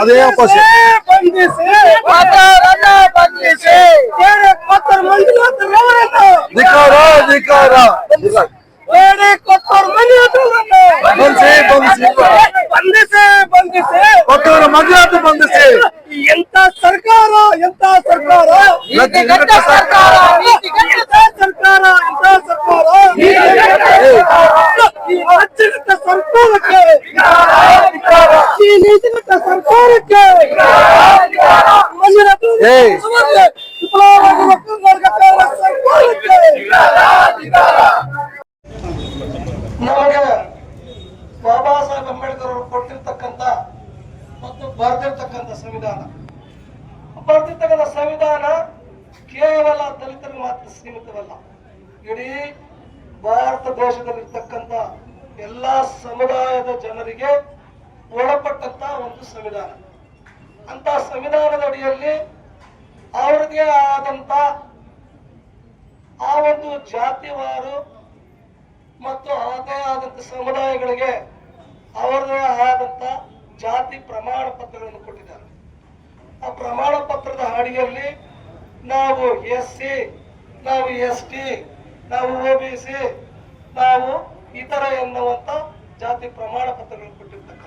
ಅದೇ ವಾಪಸ್ ಬಂಧಿಸಿ ಕೊತ್ತೂರು ಧಿಕಾರ ಕೊತ್ತೂರು ಬಂಧಿಸಿ ಕೊಟ್ಟೂರು ಮಂಜುನಾಥ್ ಬಂಧಿಸಿ. ಎಂತ ಸರ್ಕಾರ ಈ ಅಚ್ಚುಕಟ್ಟ ಸರ್ಕಾರಕ್ಕೆ ಈ ನೀತಿಗಟ್ಟ ಸರ್ಕಾರಕ್ಕೆ ನಮಗೆ ಬಾಬಾ ಸಾಹೇಬ್ ಅಂಬೇಡ್ಕರ್ ಅವರು ಕೊಟ್ಟಿರ್ತಕ್ಕಂಥ ಮತ್ತು ಬರೆದಿರ್ತಕ್ಕಂಥ ಸಂವಿಧಾನ ಕೇವಲ ದಲಿತರಿಗೆ ಮಾತ್ರ ಸೀಮಿತವಲ್ಲ. ಇಡೀ ಭಾರತ ದೇಶದಲ್ಲಿರ್ತಕ್ಕಂಥ ಎಲ್ಲಾ ಸಮುದಾಯದ ಜನರಿಗೆ ಒಳಪಟ್ಟಂತ ಒಂದು ಸಂವಿಧಾನ. ಅಂತ ಸಂವಿಧಾನದ ಅಡಿಯಲ್ಲಿ ಅವರಿಗೆ ಆದಂತ ಆ ಒಂದು ಜಾತಿವಾರು ಮತ್ತು ಅವರದೇ ಆದಂತ ಸಮುದಾಯಗಳಿಗೆ ಅವರದೇ ಆದಂತ ಜಾತಿ ಪ್ರಮಾಣ ಪತ್ರಗಳನ್ನು ಕೊಟ್ಟಿದ್ದಾರೆ. ಆ ಪ್ರಮಾಣ ಪತ್ರದ ಅಡಿಯಲ್ಲಿ ನಾವು SC, ನಾವು ST, ನಾವು OBC, ನಾವು ಇತರ ಎನ್ನುವಂತ ಜಾತಿ ಪ್ರಮಾಣ ಪತ್ರಗಳನ್ನು ಕೊಟ್ಟಿರ್ತಕ್ಕಂಥ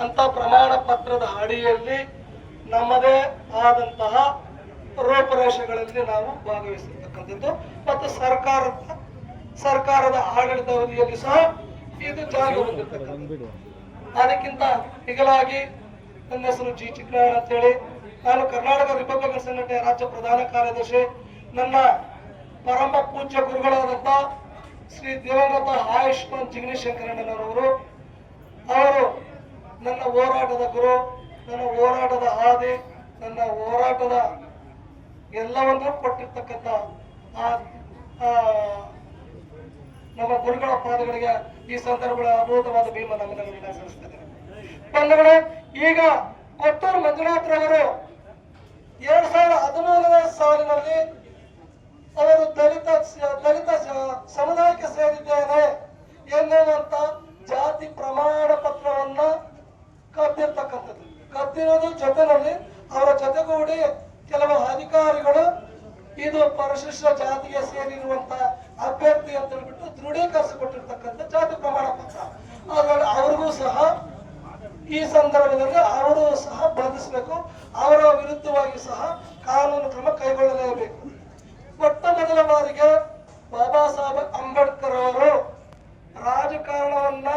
ಅಂತ ಪ್ರಮಾಣ ಪತ್ರದ ಅಡಿಯಲ್ಲಿ ನಮ್ಮದೇ ಆದಂತಹ ರೂಪರೇಷೆಗಳಲ್ಲಿ ನಾವು ಭಾಗವಹಿಸಿರ್ತಕ್ಕಂಥದ್ದು ಮತ್ತು ಸರ್ಕಾರದ ಆಡಳಿತ ಅವಧಿಯಲ್ಲಿ ಸಹ ಇದು ಜಾರಿಗೆ ಬಂದಿರ್ತಕ್ಕಂಥದ್ದು. ಅದಕ್ಕಿಂತ ಮಿಗಿಲಾಗಿ ನನ್ನ ಹೆಸರು G. ಚಿಕ್ಕನಾರಾಯಣ ಅಂತ ಹೇಳಿ, ನಾನು ಕರ್ನಾಟಕ ರಿಪಬ್ಲಿಕನ್ ಸಂಘಟನೆಯ ರಾಜ್ಯ ಪ್ರಧಾನ ಕಾರ್ಯದರ್ಶಿ. ನನ್ನ ಪರಮ ಪೂಜ್ಯ ಗುರುಗಳಾದಂತ ಶ್ರೀ ದಿವಂಗತ ಆಯುಷ್ಮಾನ್ ಜಿಗ್ನಿ ಶಂಕರಣ್ಣನವರು ಅವರು ನನ್ನ ಹೋರಾಟದ ಗುರು, ನನ್ನ ಹೋರಾಟದ ಹಾದಿ, ನನ್ನ ಹೋರಾಟದ ಎಲ್ಲವನ್ನೂ ಕೊಟ್ಟಿರ್ತಕ್ಕಂಥ ನಮ್ಮ ಗುರುಗಳ ಪಾದಗಳಿಗೆ ಈ ಸಂದರ್ಭಗಳ ಅದ್ಭುತವಾದ ಭೀಮ ನಮನಗಳನ್ನು ಸಲ್ಲಿಸ್ತೇನೆ. ಬಂಧುಗಳೇ, ಈಗ ಕೊತ್ತೂರು ಮಂಜುನಾಥ್ರವರು 2013ನೇ ಸಾಲಿನಲ್ಲಿ ಅವರು ದಲಿತ ಸಮುದಾಯಕ್ಕೆ ಸೇರಿದ್ದೇನೆ ಎನ್ನುವಂತ ಜಾತಿ ಪ್ರಮಾಣ ಪತ್ರವನ್ನ ಕದ್ದಿರ್ತಕ್ಕಂಥದ್ದು. ಕದ್ದಿರೋದು ಜೊತೆನಲ್ಲಿ ಅವರ ಜೊತೆಗೂಡಿ ಕೆಲವು ಅಧಿಕಾರಿಗಳು ಇದು ಪರಿಶಿಷ್ಟ ಜಾತಿಗೆ ಸೇರಿರುವಂತ ಅಭ್ಯರ್ಥಿ ಅಂತ ಹೇಳ್ಬಿಟ್ಟು ದೃಢೀಕರಿಸಿಕೊಟ್ಟಿರ್ತಕ್ಕಂಥ ಜಾತಿ ಪ್ರಮಾಣ ಪತ್ರ. ಅವ್ರಿಗೂ ಸಹ ಈ ಸಂದರ್ಭದಲ್ಲಿ ಅವರು ಸಹ ಬಂಧಿಸಬೇಕು, ಅವರ ವಿರುದ್ಧವಾಗಿ ಸಹ ಕಾನೂನು ಕ್ರಮ ಕೈಗೊಳ್ಳಲೇಬೇಕು. ಮೊಟ್ಟ ಮೊದಲ ಬಾರಿಗೆ ಬಾಬಾ ಸಾಹೇಬ್ ಅಂಬೇಡ್ಕರ್ ಅವರು ರಾಜಕಾರಣವನ್ನ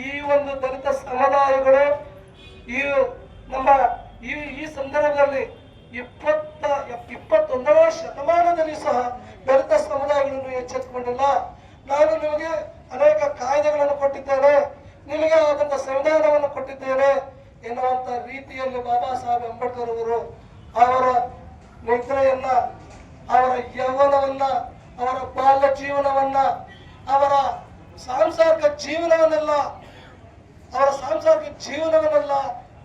ಈ ಒಂದು ದಲಿತ ಸಮುದಾಯಗಳು ಈ ಸಂದರ್ಭದಲ್ಲಿ 21ನೇ ಶತಮಾನದಲ್ಲಿ ಸಹ ದಲಿತ ಸಮುದಾಯಗಳನ್ನು ಎಚ್ಚೆತ್ತುಕೊಂಡಿಲ್ಲ. ನಾನು ನಿಮಗೆ ಅನೇಕ ಕಾಯ್ದೆಗಳನ್ನು ಕೊಟ್ಟಿದ್ದೇನೆ, ನಿಮಗೆ ಆದಂತ ಸಂವಿಧಾನವನ್ನು ಕೊಟ್ಟಿದ್ದೇನೆ ಎನ್ನುವಂತ ರೀತಿಯಲ್ಲಿ ಬಾಬಾ ಸಾಹೇಬ್ ಅಂಬೇಡ್ಕರ್ ಅವರು ಅವರ ನಿದ್ರೆಯನ್ನ, ಅವರ ಯೌವನವನ್ನ, ಅವರ ಬಾಲ್ಯ ಜೀವನವನ್ನ, ಅವರ ಸಾಂಸಾರಿಕ ಜೀವನವನ್ನೆಲ್ಲ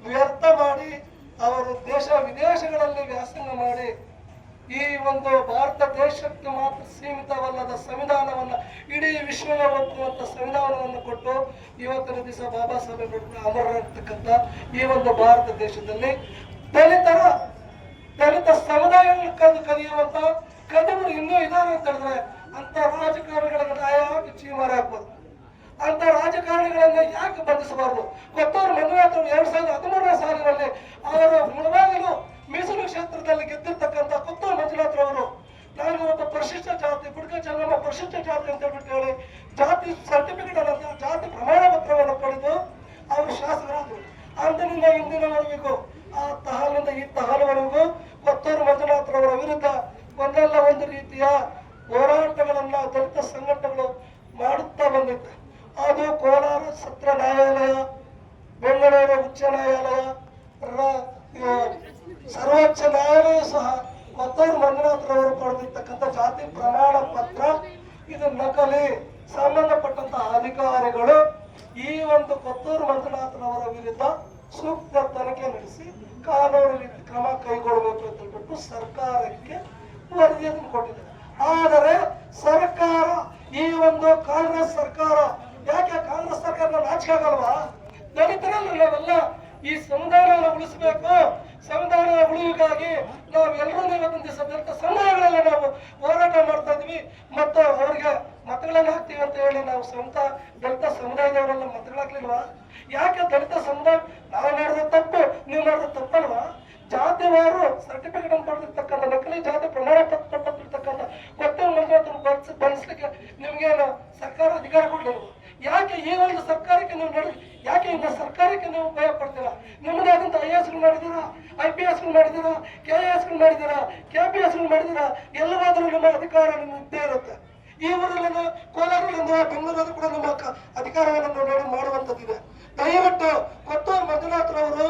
ವ್ಯರ್ಥ ಮಾಡಿ ಅವರು ದೇಶ ವಿದೇಶಗಳಲ್ಲಿ ವ್ಯಾಸಂಗ ಮಾಡಿ ಈ ಒಂದು ಭಾರತ ದೇಶಕ್ಕೆ ಮಾತ್ರ ಸೀಮಿತವಲ್ಲದ ಸಂವಿಧಾನವನ್ನ ಇಡೀ ವಿಶ್ವವೇ ಒಪ್ಪುವಂತ ಸಂವಿಧಾನವನ್ನು ಕೊಟ್ಟು ಇವತ್ತಿನ ದಿವಸ ಬಾಬಾ ಸಾಹೇಬ್ ಅಂಬೇಡ್ಕರ್ ಅಮರರಾಗಿರ್ತಕ್ಕಂಥ ಈ ಒಂದು ಭಾರತ ದೇಶದಲ್ಲಿ ದಲಿತ ಸಮುದಾಯವನ್ನು ಕಲಿಯುವಂತ ಕದಿಮರು ಇನ್ನೂ ಇದ್ದಾರೆ ಅಂತ ಹೇಳಿದ್ರೆ ಅಂತ ರಾಜಕಾರಣಿಗಳನ್ನ ಯಾಕೆ ಚೀಮಾರಿ ಹಾಕ್ಬೋದು, ಅಂತ ರಾಜಕಾರಣಿಗಳನ್ನ ಯಾಕೆ ಬಂಧಿಸಬಾರದು? ಕೊತ್ತೂರು ಮಂಜುನಾಥ್ 2013ನೇ ಸಾಲಿನಲ್ಲಿ ಅವರು ಮುಳಬಾಗಿಲು ಮೀಸಲು ಕ್ಷೇತ್ರದಲ್ಲಿ ಗೆದ್ದಿರ್ತಕ್ಕಂಥ ಕೊತ್ತೂರು ಮಂಜುನಾಥ್ ಅವರು ನಾನು ಒಬ್ಬ ಪರಿಶಿಷ್ಟ ಜಾತಿ ಬುಡ್ಕ ಜಂಗಮ ಪರಿಶಿಷ್ಟ ಜಾತಿ ಅಂತ ಹೇಳ್ಬಿಟ್ಟು ಹೇಳಿ ಜಾತಿ ಸರ್ಟಿಫಿಕೇಟ್ ಅನ್ನ ಜಾತಿ ಪ್ರಮಾಣ ಪತ್ರವನ್ನು ಪಡೆದು ಅವರು ಶಾಸಕರಾದರು. ಅಂದಿನಿಂದ ಇಂದಿನವರೆಗೂ ಆ ತಹಲಿಂದ ಈ ತಹಲವರೆಗೂ ಕೊತ್ತೂರು ಮಂಜುನಾಥ್ ಅವರ ವಿರುದ್ಧ ಒಂದಲ್ಲ ಒಂದು ರೀತಿಯ ಹೋರಾಟಗಳನ್ನ ದಲಿತ ಸಂಘಟನೆಗಳು ಮಾಡುತ್ತಾ ಬಂದಿತ್ತು. ಅದು ಕೋಲಾರ ಸತ್ರ ನ್ಯಾಯಾಲಯ, ಬೆಂಗಳೂರು ಉಚ್ಚ ನ್ಯಾಯಾಲಯ, ಸರ್ವೋಚ್ಚ ನ್ಯಾಯಾಲಯ ಸಹ ಕೊತ್ತೂರು ಮಂಜುನಾಥ್ ರವರು ಪಡೆದಿರ್ತಕ್ಕಂಥ ಜಾತಿ ಪ್ರಮಾಣ ಪತ್ರ ಇದು ನಕಲಿ. ಸಂಬಂಧಪಟ್ಟಂತ ಅಧಿಕಾರಿಗಳು ಈ ಒಂದು ಕೊತ್ತೂರು ಮಂಜುನಾಥ್ ರವರ ವಿರುದ್ಧ ಸೂಕ್ತ ತನಿಖೆ ನಡೆಸಿ ಕಾನೂನು ರೀತಿ ಕ್ರಮ ಕೈಗೊಳ್ಳಬೇಕು ಅಂತ ಹೇಳ್ಬಿಟ್ಟು ಸರ್ಕಾರಕ್ಕೆ ವರದಿಯನ್ನು ಕೊಟ್ಟಿದೆ. ಆದರೆ ಸರ್ಕಾರ, ಈ ಒಂದು ಕಾಂಗ್ರೆಸ್ ಸರ್ಕಾರ, ಯಾಕೆ ಕಾಂಗ್ರೆಸ್ ಸರ್ಕಾರ ನಾಚಿಕೆ ಆಗಲ್ವಾ? ದಲಿತರಲ್ಲಿ ನಾವೆಲ್ಲ ಈ ಸಂವಿಧಾನ ಎಲ್ಲಾದರೂ ನಮ್ಮ ಅಧಿಕಾರ ನಿಮ್ಮ ಇದ್ದೇ ಇರುತ್ತೆ. ಈ ಊರಲ್ಲಿಂದ ಕೋಲಾರದಿಂದ ಬೆಂಗಳೂರಲ್ಲಿ ಕೂಡ ನಮ್ಮ ಅಧಿಕಾರವನ್ನು ನೋಡಿ ಮಾಡುವಂತದ್ದಿದೆ. ದಯವಿಟ್ಟು ಕೊತ್ತೂರು ಮಂಜುನಾಥ್ರವರು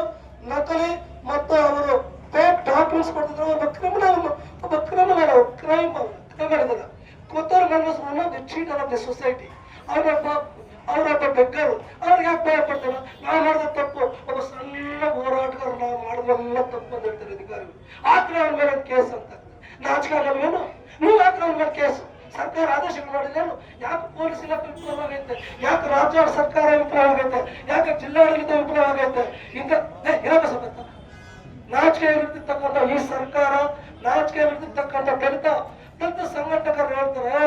ನಕಲಿ ಮತ್ತು ಅವರು ಫೇಕ್ ಡಾಕ್ಯುಮೆಂಟ್ಸ್ ಕೊಡ್ತಿದ್ರು. ಒಬ್ಬ ಕ್ರಿಮಿನಲ್ ಕ್ರೈಮ್ ಮಾಡಿದ್ದಾರೆ. Kothur Manjunath cheater of the society. ಅವರೊಬ್ಬ ಬೆಗ್ಗರು. ಅವ್ರಿಗೆ ಯಾಕೆ ಭಯ ಪಡ್ತಾರೆ? ನಾವು ಮಾಡಿದ ತಪ್ಪು, ಒಬ್ಬ ಸಣ್ಣ ಹೋರಾಟಗಾರ ನಾವು ಮಾಡಿದ್ರೆಲ್ಲ ತಪ್ಪು ಅಂತ ಹೇಳ್ತಾರೆ ಅಧಿಕಾರಿಗಳು. ಆದ್ರೆ ಅವ್ರ ಮೇಲೆ ಕೇಸ್ ಅಂತ ನಾಚಿಕೆ ಆಗಲ್ವೇನು? ನೀವು ಯಾಕೆ ಅವ್ರ ಮೇಲೆ ಕೇಸು? ಸರ್ಕಾರ ಆದೇಶಗಳು ಮಾಡಿದ್ದೇನು? ಯಾಕೆ ಪೊಲೀಸ್ ಇಲಾಖೆ ವಿಫಲ ಆಗೈತೆ? ಯಾಕೆ ರಾಜ್ಯ ಸರ್ಕಾರ ವಿಫಲ ಆಗೈತೆ? ಯಾಕೆ ಜಿಲ್ಲಾಡಳಿತ ವಿಫಲ ಆಗೈತೆ? ಇಂಥ ಹೇಳಬೇಕಂತ ನಾಚಿಕೆ ಇರ್ತಿರ್ತಕ್ಕಂಥ ಈ ಸರ್ಕಾರ, ನಾಚಿಕೆ ಇರ್ತಿರ್ತಕ್ಕಂಥ ದಲಿತ ಸಂಘಟಕರು ಹೇಳ್ತಾರೆ,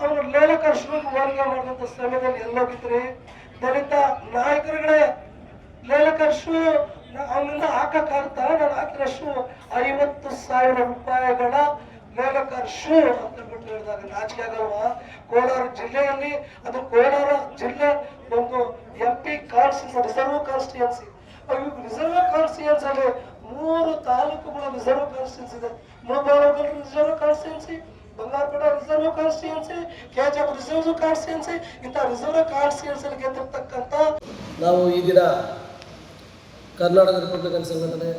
ಅವರು ಲೇಲಕರ ಶುಲ್ಕ ವರ್ಗ ಮಾಡಿದಂತ ಸಮಯದಲ್ಲಿ ಎಲ್ಲೋಗಿದ್ರಿ? ದಲಿತ ನಾಯಕರುಗಳೇ, ಲೇಲಕರ ಶೂ ಅವನಿಂದ ಹಾಕಕ್ಕಾಗುತ್ತಾ? ನಾನು ಹಾಕಿದ ಶೂ 50,000 ರೂಪಾಯಿಗಳ ಲೇಲಕರ ಶೂ ಅಂತ ಬಿಟ್ಟು ಹೇಳಿದಾಗ ನಾಚಿಕೆ ಆಗಲ್ವಾ? ಕೋಲಾರ ಜಿಲ್ಲೆಯಲ್ಲಿ, ಅದು ಕೋಲಾರ ಜಿಲ್ಲೆ ಒಂದು MP constituency, reserve constituency. Reserve constituency ಅಲ್ಲಿ 3 ತಾಲೂಕುಗಳ ರಿಸರ್ವ್ ಕಾನ್ಸ್ಟಿಟ್ಯೂನ್ಸಿ ಇದೆ. Mulbagal reserve constituency, Bangarpet reserve constituency, KGF reserve constituency. ಇಂಥ ರಿಸರ್ವ್ ಕಾನ್ಸ್ಟಿಟ್ಯೂನ್ಸಿ ಗೆದ್ದಿರ್ತಕ್ಕಂಥ ನಾವು ಈ ದಿನ ಕರ್ನಾಟಕ ರಿಪಬ್ಲಿಕನ್ ಸಂಘಟನೆ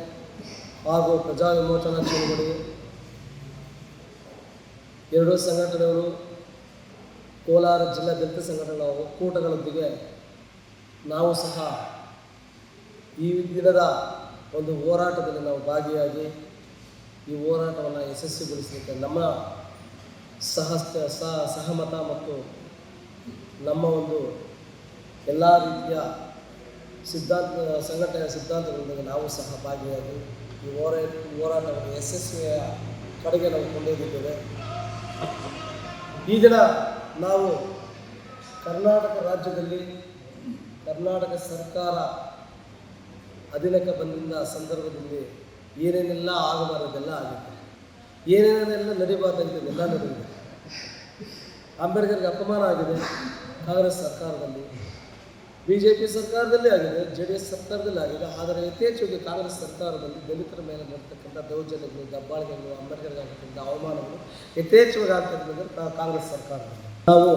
ಹಾಗೂ ಪ್ರಜಾ ವಿಮೋಚನಾ ಚಳವಳಿ ಎರಡೂ ಸಂಘಟನೆಗಳು ಕೋಲಾರ ಜಿಲ್ಲಾ ದಲಿತ ಸಂಘಟನೆಗಳ ಒಕ್ಕೂಟಗಳೊಂದಿಗೆ ನಾವು ಸಹ ಈ ದಿನದ ಒಂದು ಹೋರಾಟದಲ್ಲಿ ನಾವು ಭಾಗಿಯಾಗಿ ಈ ಹೋರಾಟವನ್ನು ಯಶಸ್ವಿಗೊಳಿಸಲಿಕ್ಕೆ ನಮ್ಮ ಸಹಮತ ಮತ್ತು ನಮ್ಮ ಒಂದು ಎಲ್ಲ ರೀತಿಯ ಸಂಘಟನೆಯ ಸಿದ್ಧಾಂತಗಳೊಂದಿಗೆ ನಾವು ಸಹ ಭಾಗಿಯಾಗಿ ಈ ಹೋರಾಟವನ್ನು ಯಶಸ್ವಿಯ ಕಡೆಗೆ ನಾವು ಕೊಂಡೊಯ್ದಿದ್ದೇವೆ. ಈ ದಿನ ನಾವು ಕರ್ನಾಟಕ ರಾಜ್ಯದಲ್ಲಿ ಕರ್ನಾಟಕ ಸರ್ಕಾರ ಅಧೀನಕ್ಕೆ ಬಂದಿದ್ದ ಸಂದರ್ಭದಲ್ಲಿ ಏನೇನೆಲ್ಲ ಆಗಬಾರದೆಲ್ಲ ಆಗಿದೆ, ಏನೇನೆಲ್ಲ ನಡಿಬಾರ್ದಾಗಿದ್ದೆಲ್ಲ ನಡೆದಿದೆ. ಅಂಬೇಡ್ಕರ್ಗೆ ಅಪಮಾನ ಆಗಿದೆ ಕಾಂಗ್ರೆಸ್ ಸರ್ಕಾರದಲ್ಲಿ, BJP ಸರ್ಕಾರದಲ್ಲಿ ಆಗಿದೆ, JDS ಸರ್ಕಾರದಲ್ಲಿ ಆಗಿದೆ. ಆದರೆ ಯಥೇಚ್ಛವಾಗಿ ಕಾಂಗ್ರೆಸ್ ಸರ್ಕಾರದಲ್ಲಿ ದಲಿತರ ಮೇಲೆ ಬರ್ತಕ್ಕಂಥ ದೌರ್ಜನ್ಯಗಳು, ದಬ್ಬಾಳಿಕೆಗಳು, ಅಂಬೇಡ್ಕರ್ಗೆ ಆಗ್ತಕ್ಕಂಥ ಅವಮಾನಗಳು ಯಥೇಚ್ಛವಾಗಿ ಆಗ್ತಕ್ಕಂಥ ಕಾಂಗ್ರೆಸ್ ಸರ್ಕಾರದಲ್ಲಿ ನಾವು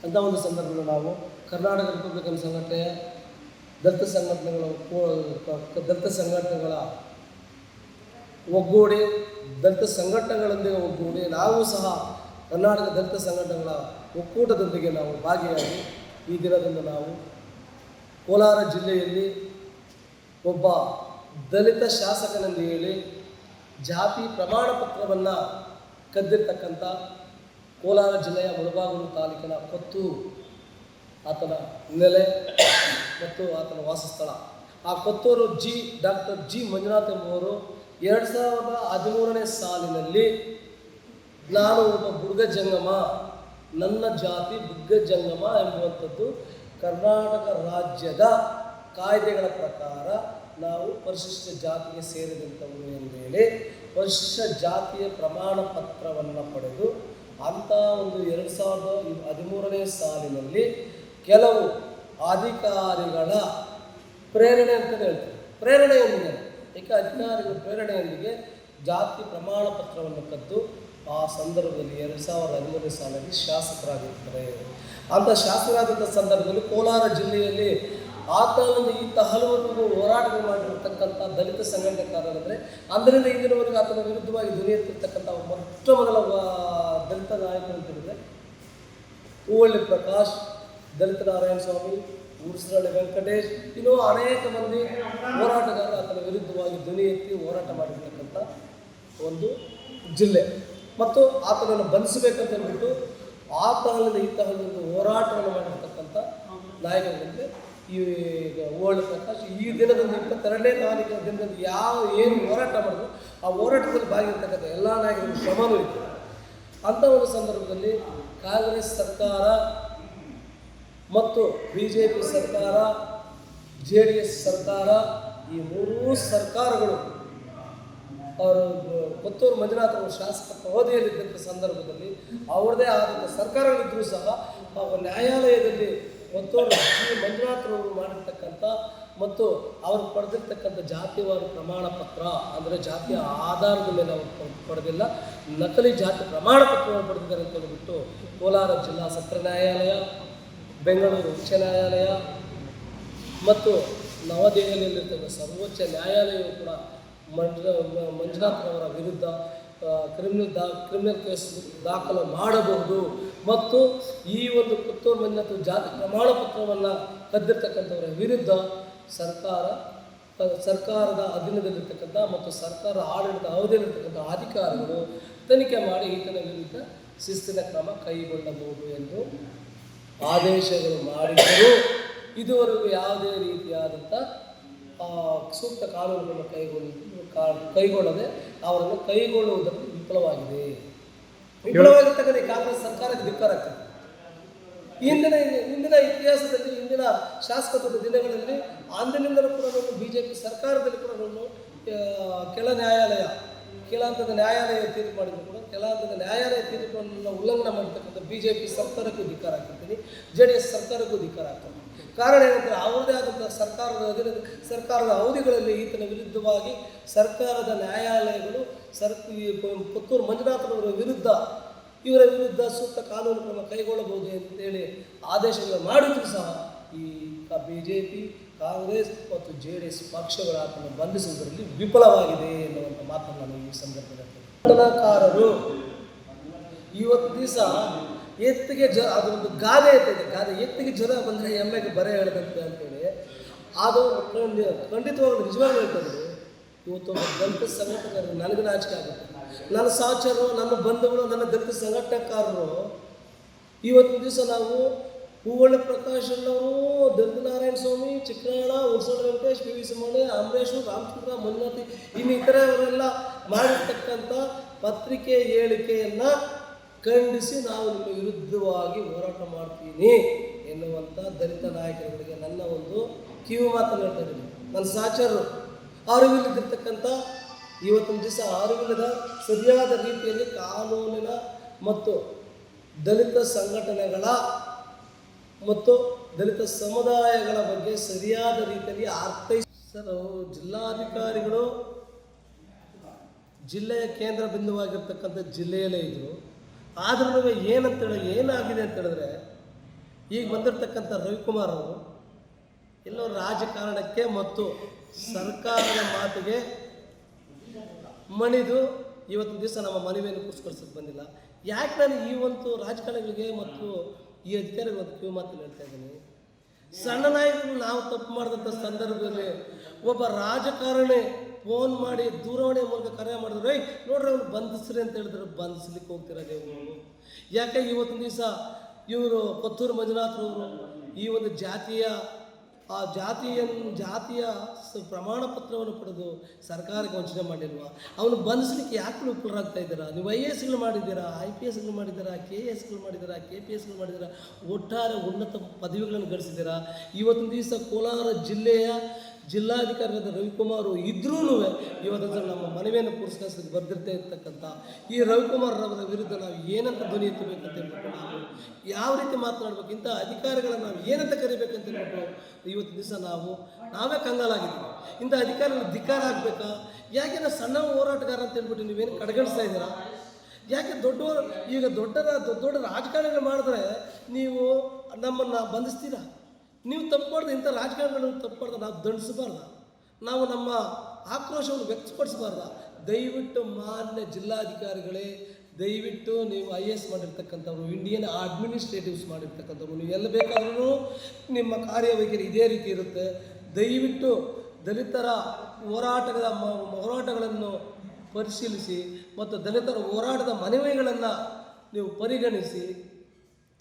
ಅಂಥ ಒಂದು ಸಂದರ್ಭದಲ್ಲಿ ನಾವು ಕರ್ನಾಟಕ ರಿಪಬ್ಲಿಕನ್ ಸಂಘಟನೆಯ ದಲಿತ ಸಂಘಟನೆಗಳ ಒಗ್ಗೂಡಿ, ದಲಿತ ಸಂಘಟನೆಗಳೊಂದಿಗೆ ಒಗ್ಗೂಡಿ ನಾವು ಸಹ ಕರ್ನಾಟಕ ದಲಿತ ಸಂಘಟನೆಗಳ ಒಕ್ಕೂಟದೊಂದಿಗೆ ನಾವು ಭಾಗಿಯಾಗಿ ಈ ದಿನದಿಂದ ನಾವು ಕೋಲಾರ ಜಿಲ್ಲೆಯಲ್ಲಿ ಒಬ್ಬ ದಲಿತ ಶಾಸಕನೆಂದು ಹೇಳಿ ಜಾತಿ ಪ್ರಮಾಣ ಪತ್ರವನ್ನು ಕದ್ದಿರ್ತಕ್ಕಂಥ ಕೋಲಾರ ಜಿಲ್ಲೆಯ ಮುಳಬಾಗಿಲು ತಾಲೂಕಿನ ಕೊತ್ತೂರು ಆತನ ನೆಲೆ ಮತ್ತು ಆತನ ವಾಸಸ್ಥಳ. ಆ ಕೊತ್ತೂರು ಡಾಕ್ಟರ್ ಜಿ ಮಂಜುನಾಥ್ ಎಂಬುವರು 2013ನೇ ಸಾಲಿನಲ್ಲಿ ನಾನು ಒಬ್ಬ ಬುಡ್ಗ ಜಂಗಮ, ನನ್ನ ಜಾತಿ ಬುಡ್ಗ ಜಂಗಮ ಎಂಬುವಂಥದ್ದು ಕರ್ನಾಟಕ ರಾಜ್ಯದ ಕಾಯ್ದೆಗಳ ಪ್ರಕಾರ ನಾವು ಪರಿಶಿಷ್ಟ ಜಾತಿಗೆ ಸೇರಿದಂಥವರು ಎಂದೇಳಿ ಪರಿಶಿಷ್ಟ ಜಾತಿಯ ಪ್ರಮಾಣ ಪತ್ರವನ್ನು ಪಡೆದು ಅಂಥ ಒಂದು 2013ನೇ ಸಾಲಿನಲ್ಲಿ ಕೆಲವು ಅಧಿಕಾರಿಗಳ ಪ್ರೇರಣೆ ಅಂತಲೇ ಹೇಳ್ತಾರೆ, ಪ್ರೇರಣೆಯೊಂದಿಗೆ, ಏಕೆ ಅಧಿಕಾರಿಗಳ ಪ್ರೇರಣೆಯೊಂದಿಗೆ ಜಾತಿ ಪ್ರಮಾಣ ಪತ್ರವನ್ನು ಕದ್ದು ಆ ಸಂದರ್ಭದಲ್ಲಿ 2013ನೇ ಸಾಲಿನಲ್ಲಿ ಶಾಸಕರಾಗಿರ್ತಾರೆ. ಅಂಥ ಶಾಸಕರಾದಂಥ ಸಂದರ್ಭದಲ್ಲಿ ಕೋಲಾರ ಜಿಲ್ಲೆಯಲ್ಲಿ ಆ ಕಾಲದಿಂದ ಇಂಥ ಹಲವರು ಹೋರಾಟಗಳು ಮಾಡಿರ್ತಕ್ಕಂಥ ದಲಿತ ಸಂಘಟನೆಕಾರರಂದರೆ ಅಂದರಿಂದ ಇಂದಿನವರೆಗೆ ಆತನ ವಿರುದ್ಧವಾಗಿ ಧ್ವನಿ ಎತ್ತಿರ್ತಕ್ಕಂಥ ಮೊಟ್ಟ ಮೊದಲ ದಲಿತ ನಾಯಕರು ಅಂತ ಹೇಳಿದರೆ ಹೂವಳ್ಳಿ ಪ್ರಕಾಶ್, ದಲಿತ ನಾರಾಯಣ ಸ್ವಾಮಿ, ಉರ್ಸರಳ್ಳಿ ವೆಂಕಟೇಶ್, ಇನ್ನೂ ಅನೇಕ ಮಂದಿ ಹೋರಾಟಗಾರರು ಆತನ ವಿರುದ್ಧವಾಗಿ ಧ್ವನಿ ಎತ್ತಿ ಹೋರಾಟ ಮಾಡಿರ್ತಕ್ಕಂಥ ಒಂದು ಜಿಲ್ಲೆ. ಮತ್ತು ಆತನನ್ನು ಬಂಧಿಸಬೇಕಂತ ಹೇಳ್ಬಿಟ್ಟು ಆ ಕಾಲದಿಂದ ಈ ಕಾಲದಿಂದ ಹೋರಾಟವನ್ನು ಮಾಡಿರ್ತಕ್ಕಂಥ ನಾಯಕರಿಗೆ ಈಗ ಹೂವಳ್ಳಿ ಪ್ರಕಾಶ್ ಈ ದಿನದಿಂದ 22ನೇ ತಾರೀಕಿನ ದಿನದಿಂದ ಏನು ಹೋರಾಟ ಮಾಡಿದ್ರು ಆ ಹೋರಾಟದಲ್ಲಿ ಭಾಗಿರ್ತಕ್ಕಂಥ ಎಲ್ಲ ನಾಯಕರಿಗೆ ಶ್ರಮನೂ ಇತ್ತು. ಅಂಥ ಒಂದು ಸಂದರ್ಭದಲ್ಲಿ ಕಾಂಗ್ರೆಸ್ ಸರ್ಕಾರ ಮತ್ತು BJP ಸರ್ಕಾರ, JDS ಸರ್ಕಾರ, ಈ ಮೂರೂ ಸರ್ಕಾರಗಳು ಅವರು ಕೊತ್ತೂರು ಮಂಜುನಾಥ್ ಅವರು ಶಾಸಕ ಅವಧಿಯಲ್ಲಿದ್ದಂಥ ಸಂದರ್ಭದಲ್ಲಿ ಅವರದೇ ಆದಂಥ ಸರ್ಕಾರಗಳಿದ್ದರೂ ಸಹ ನ್ಯಾಯಾಲಯದಲ್ಲಿ ಕೊತ್ತೂರು ಮಂಜುನಾಥ್ರವರು ಮಾಡಿರ್ತಕ್ಕಂಥ ಮತ್ತು ಅವರು ಪಡೆದಿರ್ತಕ್ಕಂಥ ಜಾತಿವಾರು ಪ್ರಮಾಣ ಪತ್ರ ಅಂದರೆ ಜಾತಿಯ ಆಧಾರದ ಮೇಲೆ ಅವರು ಪಡೆದಿಲ್ಲ, ನಕಲಿ ಜಾತಿ ಪ್ರಮಾಣ ಪತ್ರವನ್ನು ಪಡೆದಿದ್ದಾರೆ ಅಂತ ಹೇಳಿಬಿಟ್ಟು ಕೋಲಾರ ಜಿಲ್ಲಾ ಸತ್ರ ನ್ಯಾಯಾಲಯ, ಬೆಂಗಳೂರು ಉಚ್ಚ ನ್ಯಾಯಾಲಯ ಮತ್ತು ನವದೆಹಲಿಯಲ್ಲಿರ್ತಕ್ಕಂಥ ಸರ್ವೋಚ್ಚ ನ್ಯಾಯಾಲಯವು ಕೂಡ ಮಂಜುನಾಥ್ರವರ ವಿರುದ್ಧ ಕ್ರಿಮಿನಲ್ ಕೇಸ್ ದಾಖಲು ಮಾಡಬಹುದು ಮತ್ತು ಈ ಒಂದು ಪುತ್ತೂರು ಮಂಜುನಾಥ್ ಜಾತಿ ಪ್ರಮಾಣ ಪತ್ರವನ್ನು ಕದ್ದಿರ್ತಕ್ಕಂಥವರ ವಿರುದ್ಧ ಸರ್ಕಾರದ ಅಧೀನದಲ್ಲಿರ್ತಕ್ಕಂಥ ಮತ್ತು ಸರ್ಕಾರ ಆಡಳಿತ ಅವಧಿಯಲ್ಲಿರ್ತಕ್ಕಂಥ ಅಧಿಕಾರಿಗಳು ತನಿಖೆ ಮಾಡಿ ಈತನ ವಿರುದ್ಧ ಶಿಸ್ತಿನ ಕ್ರಮ ಕೈಗೊಳ್ಳಬಹುದು ಎಂದು ಆದೇಶಗಳು ಮಾಡಿದ್ದರೂ ಇದುವರೆಗೂ ಯಾವುದೇ ರೀತಿಯಾದಂಥ ಸೂಕ್ತ ಕಾನೂನುಗಳನ್ನು ಕೈಗೊಳ್ಳದೆ ಅವರನ್ನು ಕೈಗೊಳ್ಳುವುದರಲ್ಲಿ ವಿಫಲವಾಗಿರ್ತಕ್ಕಂಥ ಕಾಂಗ್ರೆಸ್ ಸರ್ಕಾರಕ್ಕೆ ಧಿಕ್ಕಾರ ಆಗ್ತದೆ. ಇಂದಿನ ಇತಿಹಾಸದಲ್ಲಿ ಇಂದಿನ ಶಾಸಕತ್ವದ ದಿನಗಳಲ್ಲಿ ಅಂದಿನಿಂದಲೂ ಕೂಡ BJP ಸರ್ಕಾರದಲ್ಲಿ ಕೂಡ ಕೆಳ ಹಂತದ ನ್ಯಾಯಾಲಯ ತೀರ್ಪು ಮಾಡಿದ್ರು ಕೂಡ ಕೆಳ ಹಂತದ ನ್ಯಾಯಾಲಯ ತೀರ್ಪನ್ನು ಉಲ್ಲಂಘನೆ ಮಾಡಿರ್ತಕ್ಕಂಥ BJP ಸರ್ಕಾರಕ್ಕೂ ಧಿಕ್ಕಾರ ಆಗ್ತಿದ್ದೀನಿ, JDS ಸರ್ಕಾರಕ್ಕೂ ಧಿಕ್ಕಾರ ಆಗ್ತದೆ. ಕಾರಣ ಏನಂದರೆ ಅವರದೇ ಆದಂಥ ಸರ್ಕಾರದ ಅವಧಿಗಳಲ್ಲಿ ಈತನ ವಿರುದ್ಧವಾಗಿ ಸರ್ಕಾರದ ನ್ಯಾಯಾಲಯಗಳು ಪುತ್ತೂರು ಮಂಜುನಾಥರವರ ವಿರುದ್ಧ ಇವರ ವಿರುದ್ಧ ಸೂಕ್ತ ಕಾನೂನು ಕ್ರಮ ಕೈಗೊಳ್ಳಬಹುದು ಅಂತೇಳಿ ಆದೇಶಗಳು ಮಾಡಿದರೂ ಸಹ ಈ BJP, ಕಾಂಗ್ರೆಸ್ ಮತ್ತು JDS ಪಕ್ಷಗಳು ಆತನ್ನು ಬಂಧಿಸುವುದರಲ್ಲಿ ವಿಫಲವಾಗಿದೆ ಎನ್ನುವಂಥ ಮಾತನ್ನು ನಾನು ಈ ಸಂದರ್ಭದಲ್ಲಿ ಆಂದೋಲನಕಾರರು ಇವತ್ತು ದಿವಸ ಎತ್ತಿಗೆ ಅದೊಂದು ಗಾದೆ ಇರ್ತದೆ, ಎತ್ತಿಗೆ ಜ್ವರ ಬಂದರೆ ಎಮ್ಮೆಗೆ ಬರೆ ಹೇಳ್ದಂತೆ ಅಂತೇಳಿ ಅದು ಖಂಡಿತವಾಗ್ಲೂ ನಿಜವಾಗ್ಲೂ ಹೇಳ್ತಾರೆ. ಇವತ್ತು ದಲಿತ ಸಂಘಟಕರು ನನಗೆ ನಾಚಿಕೆ ಆಗುತ್ತೆ. ನನ್ನ ಸಹಚರರು, ನನ್ನ ಬಂಧುಗಳು, ನನ್ನ ದಲಿತ ಸಂಘಟನೆಕಾರರು ಇವತ್ತಿನ ದಿವಸ ನಾವು ಹೂವಳ್ಳಿ ಪ್ರಕಾಶ್ ಅವರು, ದಲಿತ ನಾರಾಯಣ ಸ್ವಾಮಿ, ಚಿಕ್ಕನಾಳ, ಉರ್ಸೋಳ ವೆಂಕಟೇಶ್, PV ಸಮಣೆ, ಅಂಬರೀಷು, ರಾಮಚಂದ್ರ, ಮಂಜುನಾಥಿ ಇನ್ನು ಇತರವರೆಲ್ಲ ಮಾಡಿರ್ತಕ್ಕಂಥ ಪತ್ರಿಕೆ ಹೇಳಿಕೆಯನ್ನು ಖಂಡಿಸಿ ನಾವು ನಿಮ್ಮ ವಿರುದ್ಧವಾಗಿ ಹೋರಾಟ ಮಾಡ್ತೀನಿ ಎನ್ನುವಂಥ ದಲಿತ ನಾಯಕರುಗಳಿಗೆ ನನ್ನ ಒಂದು ಕಿವಿ ಮಾತನ್ನು ಹೇಳ್ತಾ ಇದ್ದೀನಿ. ನನ್ನ ಸಹಚರರು ಅರಿವಿಲ್ಲದಿರ್ತಕ್ಕಂಥ ಇವತ್ತಿನ ದಿವಸ ಅರಿವಿಲ್ಲದ ಸರಿಯಾದ ರೀತಿಯಲ್ಲಿ ಕಾನೂನಿನ ಮತ್ತು ದಲಿತ ಸಂಘಟನೆಗಳ ಮತ್ತು ದಲಿತ ಸಮುದಾಯಗಳ ಬಗ್ಗೆ ಸರಿಯಾದ ರೀತಿಯಲ್ಲಿ ಅರ್ಥೈಸಲು ಜಿಲ್ಲಾಧಿಕಾರಿಗಳು ಜಿಲ್ಲೆಯ ಕೇಂದ್ರ ಬಿಂದುವಾಗಿರ್ತಕ್ಕಂಥ ಜಿಲ್ಲೆಯಲ್ಲೇ ಇದ್ದರು. ಆದ್ರೂ ಏನಾಗಿದೆ ಅಂತ ಹೇಳಿದ್ರೆ ಈಗ ಬಂದಿರತಕ್ಕಂಥ ರವಿಕುಮಾರ್ ಅವರು ಎಲ್ಲೋ ರಾಜಕಾರಣಕ್ಕೆ ಮತ್ತು ಸರ್ಕಾರದ ಮಾತಿಗೆ ಮಣಿದು ಇವತ್ತಿನ ದಿವಸ ನಮ್ಮ ಮನವಿಯನ್ನು ಪುರಸ್ಕರಿಸೋಕೆ ಬಂದಿಲ್ಲ. ಯಾಕೆ ನಾನು ಈ ಒಂದು ರಾಜಕಾರಣಿಗಳಿಗೆ ಮತ್ತು ಈ ಅಧಿಕಾರಿಗಳು ಒಂದು ಕಿವಿ ಮಾತನ್ನು ಹೇಳ್ತಾ ಇದ್ದೀನಿ. ಸಣ್ಣ ನಾಯಕರು ನಾವು ತಪ್ಪು ಮಾಡಿದಂಥ ಸಂದರ್ಭದಲ್ಲಿ ಒಬ್ಬ ರಾಜಕಾರಣಿ ಫೋನ್ ಮಾಡಿ ದೂರವಾಣಿಯ ಮೂಲಕ ಕರೆ ಮಾಡಿದ್ರೆ ನೋಡ್ರಿ ಅವ್ನು ಬಂಧಿಸ್ರಿ ಅಂತ ಹೇಳಿದ್ರೆ ಬಂಧಿಸ್ಲಿಕ್ಕೆ ಹೋಗ್ತೀರ ನೀವು. ಯಾಕೆ ಇವತ್ತಿನ ದಿವಸ ಇವರು ಪುತ್ತೂರು ಮಂಜುನಾಥ್ರವರು ಈ ಒಂದು ಜಾತಿಯ ಪ್ರಮಾಣ ಪತ್ರವನ್ನು ಪಡೆದು ಸರ್ಕಾರಕ್ಕೆ ವಂಚನೆ ಮಾಡಿಲ್ವಾ? ಅವನು ಬಂಧಿಸ್ಲಿಕ್ಕೆ ಯಾಕೆ ವಿಫಲರಾಗ್ತಾ ಇದ್ದೀರಾ? ನೀವು IASಗಳು ಮಾಡಿದ್ದೀರಾ, IPSಗಳು ಮಾಡಿದ್ದೀರಾ, KSಗಳು ಮಾಡಿದ್ದೀರಾ, KPSಗಳು ಮಾಡಿದ್ದೀರಾ, ಒಟ್ಟಾರೆ ಉನ್ನತ ಪದವಿಗಳನ್ನು ಗಳಿಸಿದ್ದೀರಾ. ಇವತ್ತಿನ ದಿವಸ ಕೋಲಾರ ಜಿಲ್ಲಾಧಿಕಾರಿಯಾದ ರವಿಕುಮಾರ್ ಇದ್ರೂ ಇವತ್ತು ನಮ್ಮ ಮನವಿಯನ್ನು ಪುರಸ್ಕರಿಸಲಿಕ್ಕೆ ಬರ್ದಿರ್ತಾ ಇರ್ತಕ್ಕಂಥ ಈ ರವಿಕುಮಾರ್ ರವರ ವಿರುದ್ಧ ನಾವು ಏನಂತ ಧ್ವನಿ ಎತ್ತಬೇಕಂತ ಹೇಳ್ಬಿಟ್ಟು ನಾವು ಯಾವ ರೀತಿ ಮಾತನಾಡಬೇಕು, ಇಂಥ ಅಧಿಕಾರಿಗಳನ್ನು ನಾವು ಏನಂತ ಕರಿಬೇಕಂತ ಹೇಳ್ಬಿಟ್ಟು ಇವತ್ತು ದಿವಸ ನಾವೇ ಕಂಗಾಲಾಗಿದ್ದೀವಿ. ಇಂಥ ಅಧಿಕಾರಿಗಳು ಧಿಕ್ಕಾರ ಆಗಬೇಕಾ? ಯಾಕೆ ನಾವು ಸಣ್ಣ ಹೋರಾಟಗಾರ ಅಂತ ಹೇಳ್ಬಿಟ್ಟು ನೀವೇನು ಕಡೆಗಣಿಸ್ತಾ ಇದ್ದೀರಾ? ಯಾಕೆ ದೊಡ್ಡ ರಾಜಕಾರಣಿಗಳು ಮಾಡಿದ್ರೆ ನೀವು ನಮ್ಮನ್ನು ಬಂಧಿಸ್ತೀರಾ? ನೀವು ತಪ್ಪು ಮಾಡಿದ್ರೆ ಇಂಥ ರಾಜಕಾರಣಿಗಳನ್ನು ತಪ್ಪು ಮಾಡಿದ್ರೆ ನಾವು ದಂಡಿಸಬಾರ್ದ? ನಾವು ನಮ್ಮ ಆಕ್ರೋಶವನ್ನು ವ್ಯಕ್ತಪಡಿಸಬಾರ್ದ? ದಯವಿಟ್ಟು ಮಾನ್ಯ ಜಿಲ್ಲಾಧಿಕಾರಿಗಳೇ, ದಯವಿಟ್ಟು ನೀವು IAS ಮಾಡಿರ್ತಕ್ಕಂಥವ್ರು, ಇಂಡಿಯನ್ ಅಡ್ಮಿನಿಸ್ಟ್ರೇಟಿವ್ಸ್ ಮಾಡಿರ್ತಕ್ಕಂಥವ್ರು, ನೀವು ಎಲ್ಲಿ ಬೇಕಾದ್ರೂ ನಿಮ್ಮ ಕಾರ್ಯವೈಖರಿ ಇದೇ ರೀತಿ ಇರುತ್ತೆ. ದಯವಿಟ್ಟು ದಲಿತರ ಹೋರಾಟಗಳನ್ನು ಪರಿಶೀಲಿಸಿ ಮತ್ತು ದಲಿತರ ಹೋರಾಟದ ಮನವಿಗಳನ್ನು ನೀವು ಪರಿಗಣಿಸಿ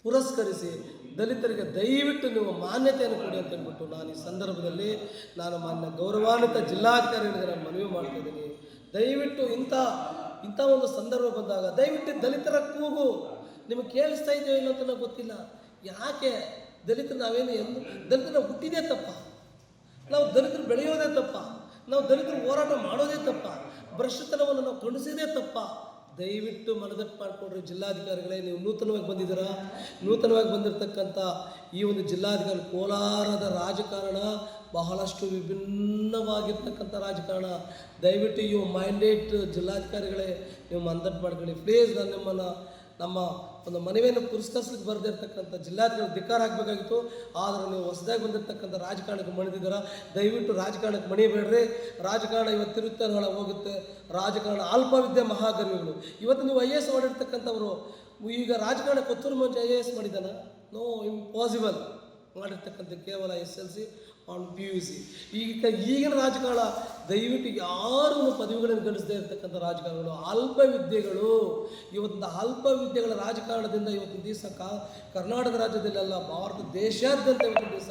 ಪುರಸ್ಕರಿಸಿ ದಲಿತರಿಗೆ ದಯವಿಟ್ಟು ನೀವು ಮಾನ್ಯತೆಯನ್ನು ಕೊಡಿ ಅಂತ ಹೇಳ್ಬಿಟ್ಟು ನಾನು ಈ ಸಂದರ್ಭದಲ್ಲಿ ಮಾನ್ಯ ಗೌರವಾನ್ವಿತ ಜಿಲ್ಲಾಧಿಕಾರಿಗಳಿಗೆ ನಾನು ಮನವಿ ಮಾಡ್ತಾ ಇದ್ದೀನಿ. ದಯವಿಟ್ಟು ಇಂಥ ಒಂದು ಸಂದರ್ಭ ಬಂದಾಗ ದಯವಿಟ್ಟು ದಲಿತರ ಕೂಗು ನಿಮಗೆ ಕೇಳಿಸ್ತಾ ಇದೆಯೋ ಇಲ್ಲ ಅಂತ ನನಗೆ ಗೊತ್ತಿಲ್ಲ. ಯಾಕೆ ದಲಿತರು ದಲಿತರ ಹುಟ್ಟಿದೇ ತಪ್ಪ? ನಾವು ದಲಿತರು ಬೆಳೆಯೋದೇ ತಪ್ಪ? ನಾವು ದಲಿತರು ಹೋರಾಟ ಮಾಡೋದೇ ತಪ್ಪ? ಭ್ರಷ್ಟತನವನ್ನು ನಾವು ಖಂಡಿಸೋದೇ ತಪ್ಪ? ದಯವಿಟ್ಟು ಮನದಟ್ಟು ಮಾಡಿಕೊಡ್ರಿ ಜಿಲ್ಲಾಧಿಕಾರಿಗಳೇ. ನೀವು ನೂತನವಾಗಿ ಬಂದಿದ್ದೀರಾ. ನೂತನವಾಗಿ ಬಂದಿರತಕ್ಕಂಥ ಈ ಒಂದು ಜಿಲ್ಲಾಧಿಕಾರಿ ಕೋಲಾರದ ರಾಜಕಾರಣ ಬಹಳಷ್ಟು ವಿಭಿನ್ನವಾಗಿರ್ತಕ್ಕಂಥ ರಾಜಕಾರಣ. ದಯವಿಟ್ಟು ಇವು ಮೈಂಡೇಟ್ ಜಿಲ್ಲಾಧಿಕಾರಿಗಳೇ ನೀವು ಮಂದಟ್ ಮಾಡ್ಕೊಳ್ಳಿ ಪ್ಲೀಸ್. ನಾನು ನಿಮ್ಮನ್ನು ನಮ್ಮ ಒಂದು ಮನವಿಯನ್ನು ಪುರಸ್ಕರಿಸಲಿಕ್ಕೆ ಬರೆದಿರ್ತಕ್ಕಂಥ ಜಿಲ್ಲಾಧಿಕಾರಿ ಧಿಕ್ಕಾರ ಹಾಕಬೇಕಾಗಿತ್ತು. ಆದರೆ ನೀವು ಹೊಸದಾಗಿ ಬಂದಿರತಕ್ಕಂಥ ರಾಜಕಾರಣಕ್ಕೆ ಮಣಿದಿದ್ದೀರಾ. ದಯವಿಟ್ಟು ರಾಜಕಾರಣಕ್ಕೆ ಮಣಿಬೇಡ್ರಿ. ರಾಜಕಾರಣ ಇವತ್ತಿರುತ್ತೆ, ನಾಳೆ ಹೋಗುತ್ತೆ. ರಾಜಕಾರಣ ಅಲ್ಪವಿದ್ಯೆ ಮಹಾಗರ್ವಿಗಳು. ಇವತ್ತು ನೀವು IAS ಮಾಡಿರ್ತಕ್ಕಂಥವ್ರು ಈಗ ರಾಜಕಾರಣ ಕೊತ್ತೂರು ಮಂಜು IAS ಮಾಡಿದ್ದಾನ? No, impossible. ಮಾಡಿರ್ತಕ್ಕಂಥ ಕೇವಲ SLC ಆನ್ PUC. ಈಗಿನ ರಾಜಕಾರಣ ದಯವಿಟ್ಟು ಯಾರೂ ಪದವಿಗಳನ್ನು ಗಳಿಸದೇ ಇರತಕ್ಕಂಥ ರಾಜಕಾರಣಗಳು ಅಲ್ಪವಿದ್ಯೆಗಳು. ಇವತ್ತಿನ ಅಲ್ಪವಿದ್ಯೆಗಳ ರಾಜಕಾರಣದಿಂದ ಇವತ್ತಿನ ದಿವಸ ಕರ್ನಾಟಕ ರಾಜ್ಯದಲ್ಲೆಲ್ಲ ಭಾರತ ದೇಶಾದ್ಯಂತ ಇವತ್ತಿನ ದಿವಸ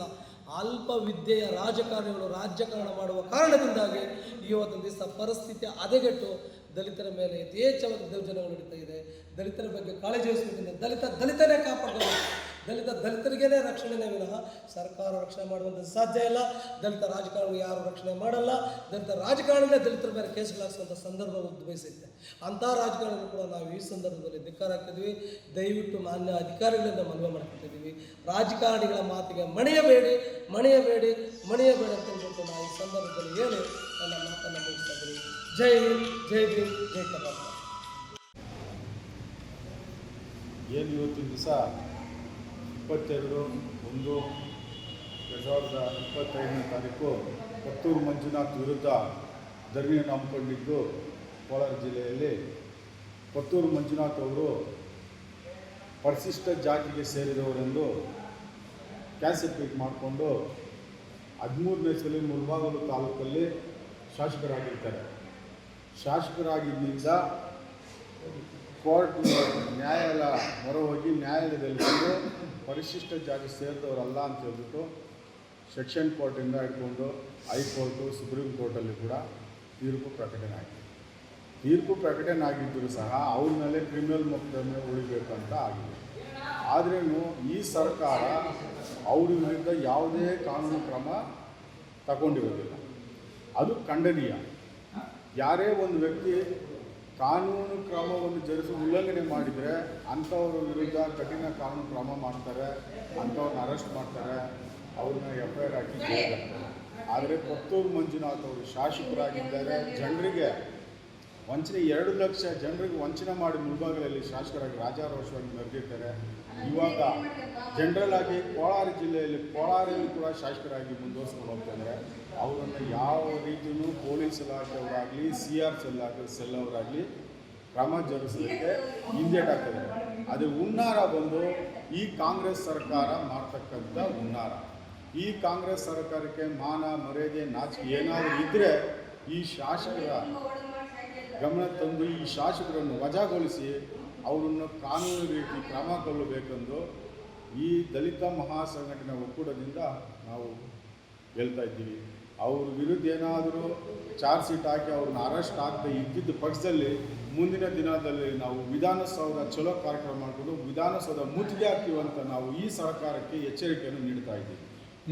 ಅಲ್ಪವಿದ್ಯೆಯ ರಾಜಕಾರಣಿಗಳು ರಾಜಕಾರಣ ಮಾಡುವ ಕಾರಣದಿಂದಾಗಿ ಇವತ್ತಿನ ದಿವಸ ಪರಿಸ್ಥಿತಿ ಹದಗೆಟ್ಟು ದಲಿತರ ಮೇಲೆ ಯಥೇಚ್ಛವಾಗಿ ದೌರ್ಜನ್ಯಗಳು ನಡೀತಾ ಇದೆ. ದಲಿತರ ಬಗ್ಗೆ ಕಾಳಜಿ ವಹಿಸಬೇಕಿದೆ. ದಲಿತನೇ ಕಾಪಾಡಬೇಕು. ದಲಿತರಿಗೇನೆ ರಕ್ಷಣೆನೇ ವಿನಃ ಸರ್ಕಾರ ರಕ್ಷಣೆ ಮಾಡುವಂಥದ್ದು ಸಾಧ್ಯ ಇಲ್ಲ. ದಲಿತ ರಾಜಕಾರಣಿಗಳು ಯಾರು ರಕ್ಷಣೆ ಮಾಡಲ್ಲ. ದಲಿತ ರಾಜಕಾರಣಿಗಳೇ ದಲಿತರ ಮೇಲೆ ಕೇಸುಗಳಾಗಿಸುವಂಥ ಸಂದರ್ಭ ಉದ್ಭವಿಸುತ್ತೆ. ಅಂಥ ರಾಜಕಾರಣಿಗಳು ಕೂಡ ನಾವು ಈ ಸಂದರ್ಭದಲ್ಲಿ ಧಿಕ್ಕಾರ ಹಾಕ್ತಿದ್ವಿ. ದಯವಿಟ್ಟು ಮಾನ್ಯ ಅಧಿಕಾರಿಗಳಿಂದ ಮನವಿ ಮಾಡ್ಕೊತಿದ್ದೀವಿ, ರಾಜಕಾರಣಿಗಳ ಮಾತಿಗೆ ಮಣಿಯಬೇಡಿ ಅಂತ ಹೇಳ್ಬಿಟ್ಟು ನಾವು ಈ ಸಂದರ್ಭದಲ್ಲಿ ಹೇಳಿ ನನ್ನ ಮಾತನ್ನು ಮುಗಿಸ್ತಾ ಇದ್ದೀವಿ. ಜೈ ಹಿಂದ್, ಜೈ ಭೀಮ್, ಜೈ ಕರ್ನಾಟಕ. ಏನು ಇವತ್ತಿನ ದಿವಸ 22/1/2025ನೇ ತಾರೀಕು ಕೊತ್ತೂರು ಮಂಜುನಾಥ್ ವಿರುದ್ಧ ಧರಣಿಯನ್ನು ಹಮ್ಮಿಕೊಂಡಿದ್ದು ಕೋಲಾರ ಜಿಲ್ಲೆಯಲ್ಲಿ. ಕೊತ್ತೂರು ಮಂಜುನಾಥ್ ಅವರು ಪರಿಶಿಷ್ಟ ಜಾತಿಗೆ ಸೇರಿದವರೆಂದು ಕ್ಯಾಸೆಟ್ ಮಾಡಿಕೊಂಡು 13ನೇ ಸಲ ಮುಳಬಾಗಿಲು ತಾಲೂಕಲ್ಲಿ ಶಾಸಕರಾಗಿರ್ತಾರೆ. ಶಾಸಕರಾಗಿದ್ದರಿಂದ ಕೋರ್ಟ್ ನ್ಯಾಯಾಲಯ ಮೊರೆ ಹೋಗಿ ನ್ಯಾಯಾಲಯದಲ್ಲಿ ಬಂದು ಪರಿಶಿಷ್ಟ ಜಾತಿ ಸೇರಿದವರಲ್ಲ ಅಂತ ಹೇಳ್ಬಿಟ್ಟು ಸೆಕ್ಷನ್ ಕೋರ್ಟಿಂದ ಹಿಡ್ಕೊಂಡು ಹೈಕೋರ್ಟು, ಸುಪ್ರೀಂ ಕೋರ್ಟಲ್ಲಿ ಕೂಡ ತೀರ್ಪು ಪ್ರಕಟಣೆ ಆಗಿದ್ದರೂ ಸಹ ಅವ್ರ ಮೇಲೆ ಕ್ರಿಮಿನಲ್ ಮೊಕದ್ದಮೆ ಉಳಿಬೇಕಂತ ಆಗಿದೆ. ಆದ್ರೂ ಈ ಸರ್ಕಾರ ಅವ್ರ ವಿರುದ್ಧ ಯಾವುದೇ ಕಾನೂನು ಕ್ರಮ ತಗೊಂಡಿರೋದಿಲ್ಲ. ಅದು ಖಂಡನೀಯ. ಯಾರೇ ಒಂದು ವ್ಯಕ್ತಿ ಕಾನೂನು ಕ್ರಮವನ್ನು ಉಲ್ಲಂಘನೆ ಮಾಡಿದರೆ ಅಂಥವ್ರ ವಿರುದ್ಧ ಕಠಿಣ ಕಾನೂನು ಕ್ರಮ ಮಾಡ್ತಾರೆ, ಅಂಥವ್ರನ್ನ ಅರೆಸ್ಟ್ ಮಾಡ್ತಾರೆ, ಅವ್ರನ್ನ FIR ಹಾಕಿ ಜೈಲಿಗೆ ಹಾಕ್ತಾರೆ. ಆದರೆ ಕೊತ್ತೂರು ಮಂಜುನಾಥ್ ಅವರು ಶಾಸಕರಾಗಿದ್ದಾರೆ. ಜನರಿಗೆ ವಂಚನೆ 2 ಲಕ್ಷ ಜನರಿಗೆ ವಂಚನೆ ಮಾಡಿ ಮುಳಬಾಗಿಲಲ್ಲಿ ಶಾಸಕರಾಗಿ ರಾಜಾರೋಷವಾಗಿ ಮೆರೆದಿರ್ತಾರೆ. ಇವಾಗ ಜನರಲ್ ಆಗಿ ಕೋಲಾರಲ್ಲಿ ಕೂಡ ಶಾಸಕರಾಗಿ ಮುಂದುವರಿಸ್ಕೊಂಡು ಹೋಗ್ತಾರೆ. ಅವರನ್ನು ಯಾವ ರೀತಿಯೂ ಪೊಲೀಸ್ ಇಲಾಖೆಯವರಾಗಲಿ CR ಸೆಲ್ ಅವರಾಗಲಿ ಕ್ರಮ ಜರುಗಿಸಲಿಕ್ಕೆ ಹಿಂದೇಟಾಗ್ತದೆ. ಅದು ಹುನ್ನಾರ ಬಂದು ಈ ಕಾಂಗ್ರೆಸ್ ಸರ್ಕಾರ ಮಾಡ್ತಕ್ಕಂಥ ಹುನ್ನಾರ. ಈ ಕಾಂಗ್ರೆಸ್ ಸರ್ಕಾರಕ್ಕೆ ಮಾನ ಮರ್ಯಾದೆ ನಾಚಿಕೆ ಏನಾದರೂ ಇದ್ದರೆ ಈ ಶಾಸಕರ ಗಮನ ತಂದು ಈ ಶಾಸಕರನ್ನು ವಜಾಗೊಳಿಸಿ ಅವರನ್ನು ಕಾನೂನು ರೀತಿ ಕ್ರಮ ಕೊಳ್ಳಬೇಕೆಂದು ಈ ದಲಿತ ಮಹಾಸಂಘಟನೆ ಒಕ್ಕೂಟದಿಂದ ನಾವು ಹೇಳ್ತಾ ಇದ್ದೀವಿ. ಅವ್ರ ವಿರುದ್ಧ ಏನಾದರೂ ಚಾರ್ಜ್ ಶೀಟ್ ಹಾಕಿ ಅವ್ರನ್ನ ಅರೆಸ್ಟ್ ಆಗದೆ ಇದ್ದಿದ್ದ ಪಕ್ಷದಲ್ಲಿ ಮುಂದಿನ ದಿನದಲ್ಲಿ ನಾವು ವಿಧಾನಸೌಧ ಚಲೋ ಕಾರ್ಯಕ್ರಮ ಮಾಡಿಕೊಂಡು ವಿಧಾನಸೌಧ ಮುತ್ತಿಗೆ ಹಾಕ್ತೀವಂತ ನಾವು ಈ ಸರ್ಕಾರಕ್ಕೆ ಎಚ್ಚರಿಕೆಯನ್ನು ನೀಡ್ತಾ ಇದ್ದೀವಿ.